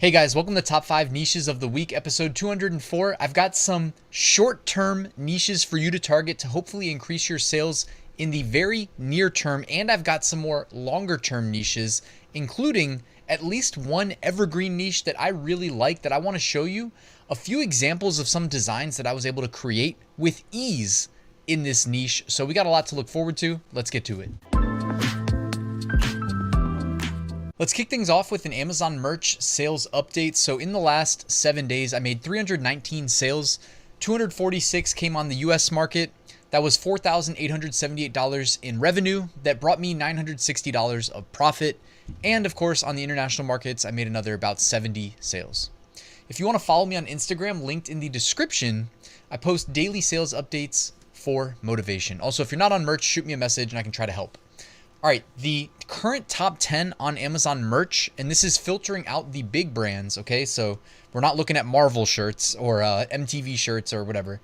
Hey guys, welcome to Top 5 Niches of the Week, episode 204. I've got some short-term niches for you to target to hopefully increase your sales in the very near term, and I've got some more longer-term niches, including at least one evergreen niche that I really like that I want to show you a few examples of some designs that I was able to create with ease in this niche. So we got a lot to look forward to. Let's get to it. Let's kick things off with an Amazon merch sales update. So in the last 7 days, I made 319 sales. 246 came on the US market. That was $4,878 in revenue. That brought me $960 of profit. And of course, on the international markets, I made another about 70 sales. If you want to follow me on Instagram, linked in the description, I post daily sales updates for motivation. Also, if you're not on merch, shoot me a message and I can try to help. All right, the current top 10 on Amazon merch, and this is filtering out the big brands, okay? So we're not looking at Marvel shirts or MTV shirts or whatever.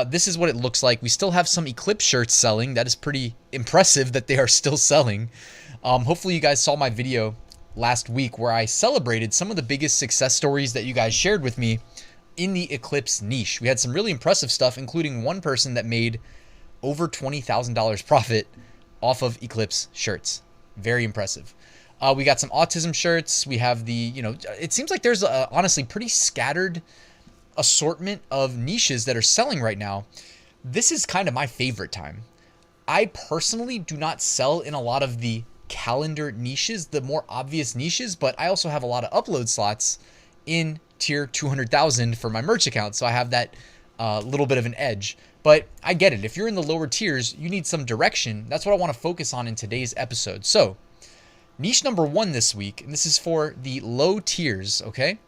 This is what it looks like. We still have some Eclipse shirts selling. That is pretty impressive that they are still selling. Hopefully you guys saw my video last week where I celebrated some of the biggest success stories that you guys shared with me in the Eclipse niche. We had some really impressive stuff, including one person that made over $20,000 profit off of Eclipse shirts. Very impressive. We got some autism shirts. We have the, it seems like there's a honestly pretty scattered assortment of niches that are selling right now. This is kind of my favorite time. I personally do not sell in a lot of the calendar niches, the more obvious niches, but I also have a lot of upload slots in tier 200,000 for my merch account. So I have that little bit of an edge. But I get it. If you're in the lower tiers, you need some direction. That's what I want to focus on in today's episode. So niche number 1 this week, and this is for the low tiers, okay?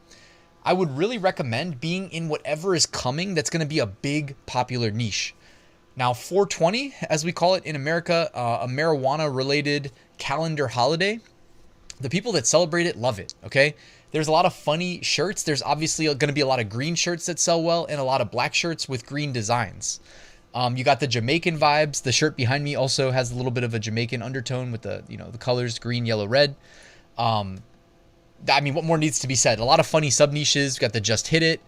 I would really recommend being in whatever is coming that's going to be a big popular niche. Now, 420, as we call it in America, a marijuana-related calendar holiday, the people that celebrate it love it, okay? There's a lot of funny shirts. There's obviously going to be a lot of green shirts that sell well and a lot of black shirts with green designs. You got the Jamaican vibes. The shirt behind me also has a little bit of a Jamaican undertone with the, the colors green, yellow, red. I mean, what more needs to be said? A lot of funny sub niches. We got the Just Hit It.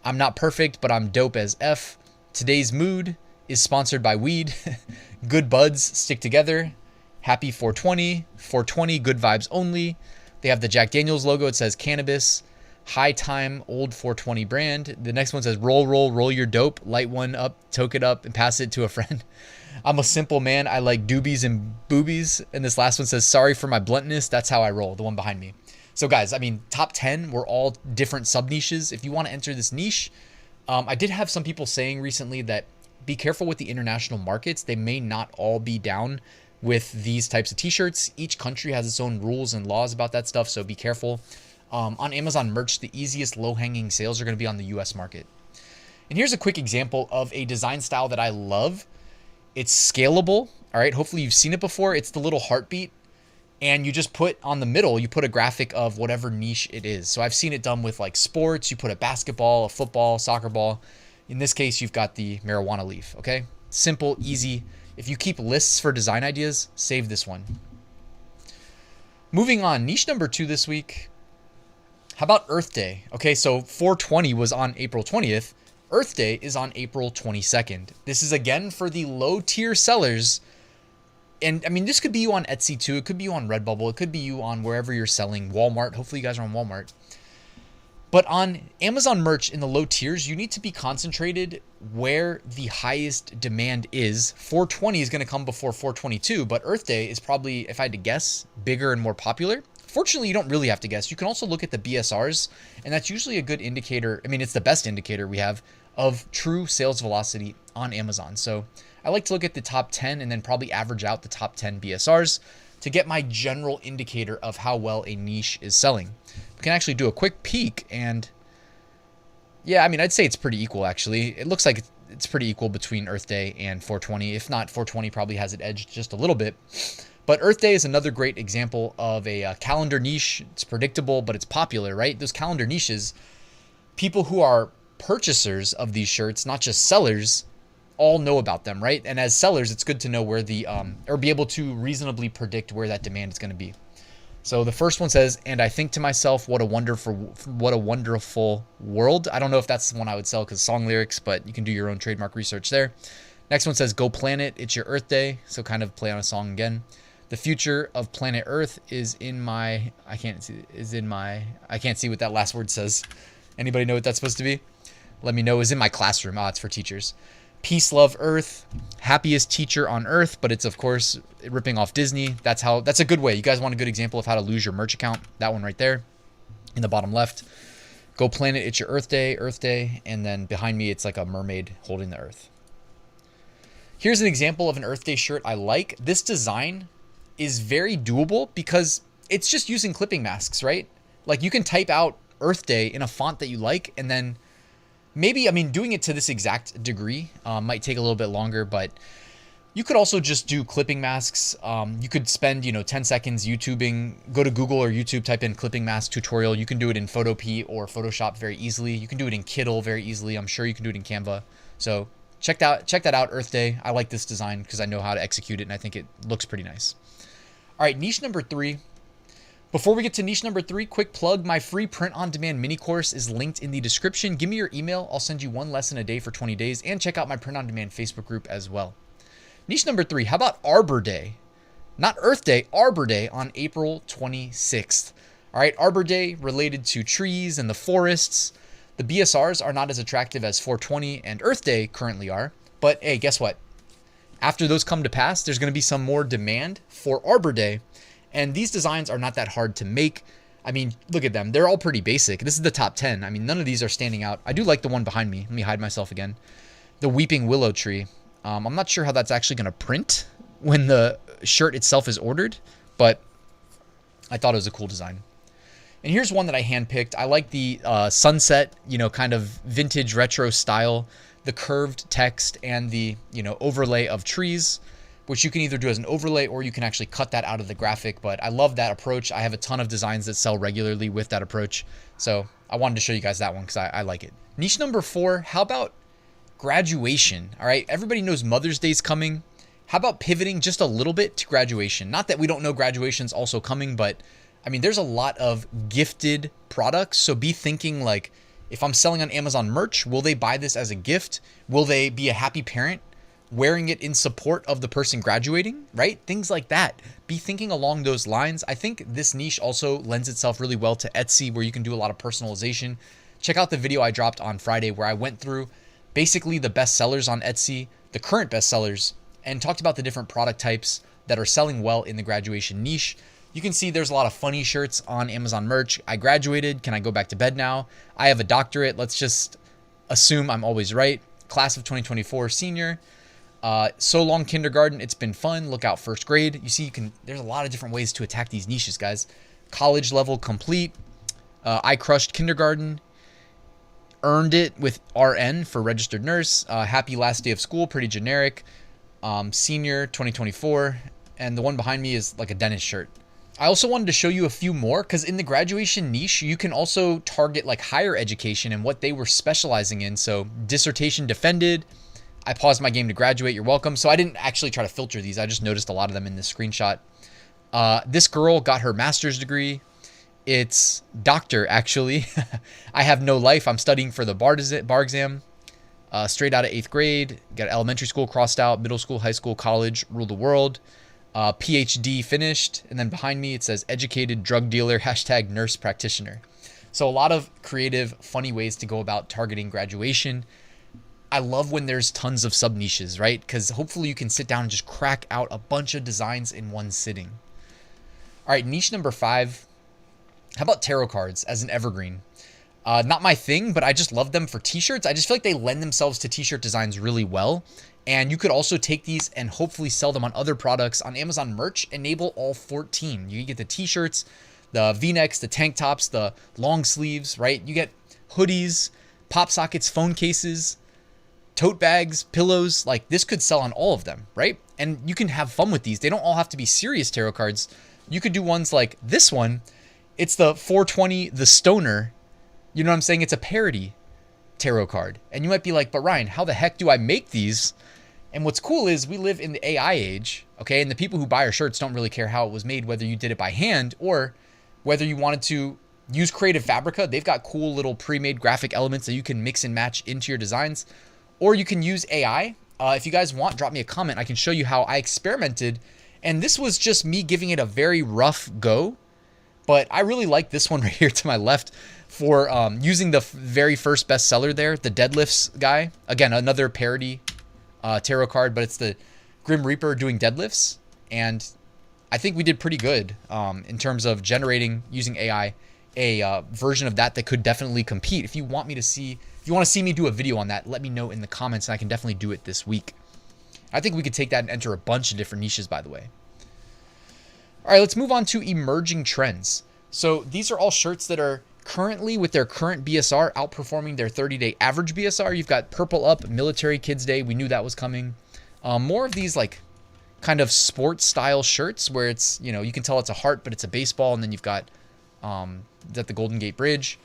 I'm not perfect, but I'm dope as F. Today's mood is sponsored by weed. Good buds stick together. Happy 420. 420, good vibes only. They have the Jack Daniels logo. It says cannabis, high time, old 420 brand. The next one says roll, roll, roll your dope. Light one up, toke it up, and pass it to a friend. I'm a simple man. I like doobies and boobies. And this last one says sorry for my bluntness. That's how I roll, the one behind me. So guys, I mean, top 10 were all different sub niches. If you want to enter this niche, I did have some people saying recently that be careful with the international markets. They may not all be down with these types of t-shirts. Each country has its own rules and laws about that stuff, so be careful. On Amazon merch, the easiest low-hanging sales are going to be on the US market. And here's a quick example of a design style that I love. It's scalable, all right? Hopefully you've seen it before. It's the little heartbeat, and you just put on the middle, you put a graphic of whatever niche it is. So I've seen it done with like sports. You put a basketball, a football, soccer ball. In this case, you've got the marijuana leaf, okay? Simple, easy. If you keep lists for design ideas, save this one. Moving on, niche number 2 this week. How about Earth Day? Okay, so 420 was on April 20th. Earth Day is on April 22nd. This is again for the low tier sellers. And I mean, this could be you on Etsy too. It could be you on Redbubble. It could be you on wherever you're selling. Walmart. Hopefully you guys are on Walmart. But on Amazon merch in the low tiers, you need to be concentrated where the highest demand is. 420 is going to come before 422, but Earth Day is probably, if I had to guess, bigger and more popular. Fortunately, you don't really have to guess. You can also look at the BSRs, and that's usually a good indicator. I mean, it's the best indicator we have of true sales velocity on Amazon. So I like to look at the top 10 and then probably average out the top 10 BSRs to get my general indicator of how well a niche is selling. We can actually do a quick peek, and yeah, I mean, I'd say it's pretty equal actually. It looks like it's pretty equal between Earth Day and 420. If not, 420 probably has it edged just a little bit. But Earth Day is another great example of a calendar niche. It's predictable, but it's popular, right? Those calendar niches, people who are purchasers of these shirts, not just sellers, all know about them, right? And as sellers, it's good to know where the, or be able to reasonably predict where that demand is going to be. So the first one says, and I think to myself, what a wonderful world. I don't know if that's the one I would sell because song lyrics, but you can do your own trademark research there. Next one says, go planet, it's your Earth Day. So kind of play on a song again. The future of planet Earth is in my, I can't see what that last word says. Anybody know what that's supposed to be? Let me know. Is in my classroom. It's for teachers. Peace, love, Earth. Happiest teacher on Earth, but it's of course ripping off Disney. That's a good way. You guys want a good example of how to lose your merch account? That one right there in the bottom left. Go planet, it's your Earth Day, and then behind me it's like a mermaid holding the Earth. Here's an example of an Earth Day shirt I like. This design is very doable because it's just using clipping masks, right? Like you can type out Earth Day in a font that you like, and then maybe, doing it to this exact degree might take a little bit longer, but you could also just do clipping masks. You could spend, 10 seconds YouTubing, go to Google or YouTube, type in clipping mask tutorial. You can do it in Photopea or Photoshop very easily. You can do it in Kittl very easily. I'm sure you can do it in Canva. So check that out, Earth Day. I like this design because I know how to execute it, and I think it looks pretty nice. All right, niche number 3. Before we get to niche number 3, quick plug. My free print-on-demand mini course is linked in the description. Give me your email. I'll send you 1 lesson a day for 20 days. And check out my print-on-demand Facebook group as well. Niche number 3, how about Arbor Day? Not Earth Day, Arbor Day on April 26th. All right, Arbor Day related to trees and the forests. The BSRs are not as attractive as 420 and Earth Day currently are. But hey, guess what? After those come to pass, there's going to be some more demand for Arbor Day. And these designs are not that hard to make. Look at them. They're all pretty basic. This is the top 10. None of these are standing out. I do like the one behind me. Let me hide myself again. The weeping willow tree. I'm not sure how that's actually going to print when the shirt itself is ordered, but I thought it was a cool design. And here's one that I handpicked. I like the sunset, kind of vintage retro style, the curved text and the, overlay of trees, which you can either do as an overlay or you can actually cut that out of the graphic. But I love that approach. I have a ton of designs that sell regularly with that approach. So I wanted to show you guys that one because I like it. Niche number 4, how about graduation? All right, everybody knows Mother's Day's coming. How about pivoting just a little bit to graduation? Not that we don't know graduation's also coming, but there's a lot of gifted products. So be thinking like, if I'm selling on Amazon merch, will they buy this as a gift? Will they be a happy parent wearing it in support of the person graduating, right? Things like that. Be thinking along those lines. I think this niche also lends itself really well to Etsy, where you can do a lot of personalization. Check out the video I dropped on Friday where I went through basically the best sellers on Etsy, the current best sellers, and talked about the different product types that are selling well in the graduation niche. You can see there's a lot of funny shirts on Amazon merch. I graduated. Can I go back to bed now? I have a doctorate. Let's just assume I'm always right. Class of 2024 senior. So long kindergarten. It's been fun. Look out first grade. You see, there's a lot of different ways to attack these niches, guys. College level complete. I crushed kindergarten. Earned it with RN for registered nurse. Happy last day of school. Pretty generic. Senior 2024. And the one behind me is like a dentist shirt. I also wanted to show you a few more because in the graduation niche, you can also target like higher education and what they were specializing in. So dissertation defended. I paused my game to graduate. You're welcome. So I didn't actually try to filter these. I just noticed a lot of them in this screenshot. This girl got her master's degree. It's doctor, actually. I have no life. I'm studying for the bar exam. Straight out of 8th grade. Got elementary school crossed out. Middle school, high school, college. Rule the world. PhD finished. And then behind me, it says educated drug dealer, # nurse practitioner. So a lot of creative, funny ways to go about targeting graduation. I love when there's tons of sub niches, right? Because hopefully you can sit down and just crack out a bunch of designs in one sitting. All right, niche number 5. How about tarot cards as an evergreen? Not my thing, but I just love them for t-shirts. I just feel like they lend themselves to t-shirt designs really well. And you could also take these and hopefully sell them on other products on Amazon merch. Enable all 14. You get the t-shirts, the v-necks, the tank tops, the long sleeves, right? You get hoodies, pop sockets, phone cases, tote bags, pillows. Like this could sell on all of them, right? And you can have fun with these. They don't all have to be serious tarot cards. You could do ones like this one. It's the 420, the stoner. You know what I'm saying? It's a parody tarot card. And you might be like, but Ryan, how the heck do I make these? And what's cool is we live in the AI age. Okay, and the people who buy our shirts don't really care how it was made, whether you did it by hand or whether you wanted to use Creative Fabrica. They've got cool little pre-made graphic elements that you can mix and match into your designs, or you can use AI. If you guys want, drop me a comment. I can show you how I experimented, and this was just me giving it a very rough go, but I really like this one right here to my left for using the very first bestseller there, the Deadlifts guy. Again, another parody tarot card, but it's the Grim Reaper doing deadlifts, and I think we did pretty good in terms of generating, using AI, a version of that could definitely compete. If you want to see me do a video on that, let me know in the comments, and I can definitely do it this week. I think we could take that and enter a bunch of different niches, by the way. All right, let's move on to emerging trends. So these are all shirts that are currently, with their current BSR, outperforming their 30-day average BSR. You've got Purple Up, Military Kids Day. We knew that was coming. More of these like kind of sports style shirts where it's, you can tell it's a heart, but it's a baseball. And then you've got at the Golden Gate Bridge.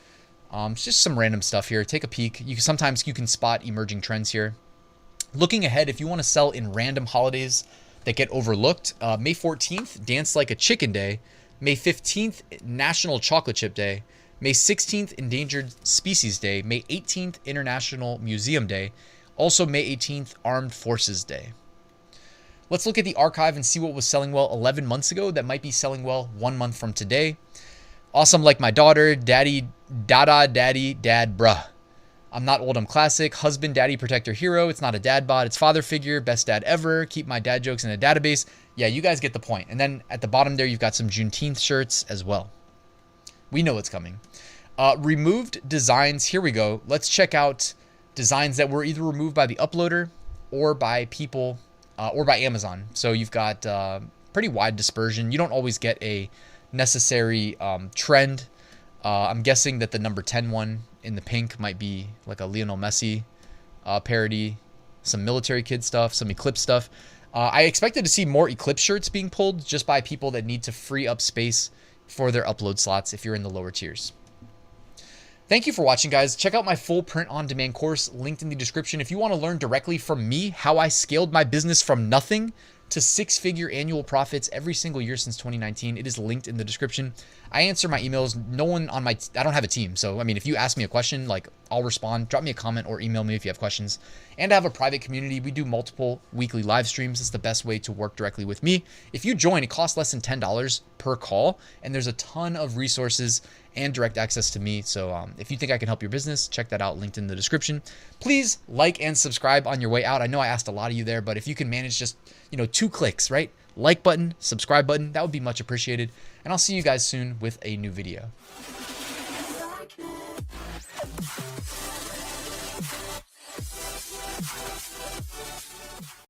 It's just some random stuff here. Take a peek. Sometimes you can spot emerging trends here. Looking ahead, if you want to sell in random holidays that get overlooked, May 14th, Dance Like a Chicken Day. May 15th, National Chocolate Chip Day. May 16th, Endangered Species Day. May 18th, International Museum Day. Also, May 18th, Armed Forces Day. Let's look at the archive and see what was selling well 11 months ago that might be selling well 1 month from today. Awesome Like My Daughter, Daddy, Dada, Daddy, Dad, Bruh. I'm Not Old, I'm Classic, Husband, Daddy, Protector, Hero. It's not a dad bod, it's father figure, Best Dad Ever, Keep My Dad Jokes in a Database. Yeah, you guys get the point. And then at the bottom there, you've got some Juneteenth shirts as well. We know what's coming. Removed designs. Here we go. Let's check out designs that were either removed by the uploader or by people or by Amazon. So you've got pretty wide dispersion. You don't always get a necessary trend. I'm guessing that the number 10 one in the pink might be like a Lionel Messi parody, some military kid stuff, some Eclipse stuff. I expected to see more Eclipse shirts being pulled just by people that need to free up space for their upload slots if you're in the lower tiers. Thank you for watching, guys. Check out my full print-on-demand course linked in the description. If you want to learn directly from me how I scaled my business from nothing to six-figure annual profits every single year since 2019, it is linked in the description. I answer my emails. I don't have a team. So, I mean, if you ask me a question, like, I'll respond. Drop me a comment or email me if you have questions. And I have a private community. We do multiple weekly live streams. It's the best way to work directly with me. If you join, it costs less than $10 per call, and there's a ton of resources and direct access to me. So if you think I can help your business, check that out, linked in the description. Please like and subscribe on your way out. I know I asked a lot of you there, but if you can manage just, 2 clicks, right? Like button, subscribe button, that would be much appreciated. And I'll see you guys soon with a new video.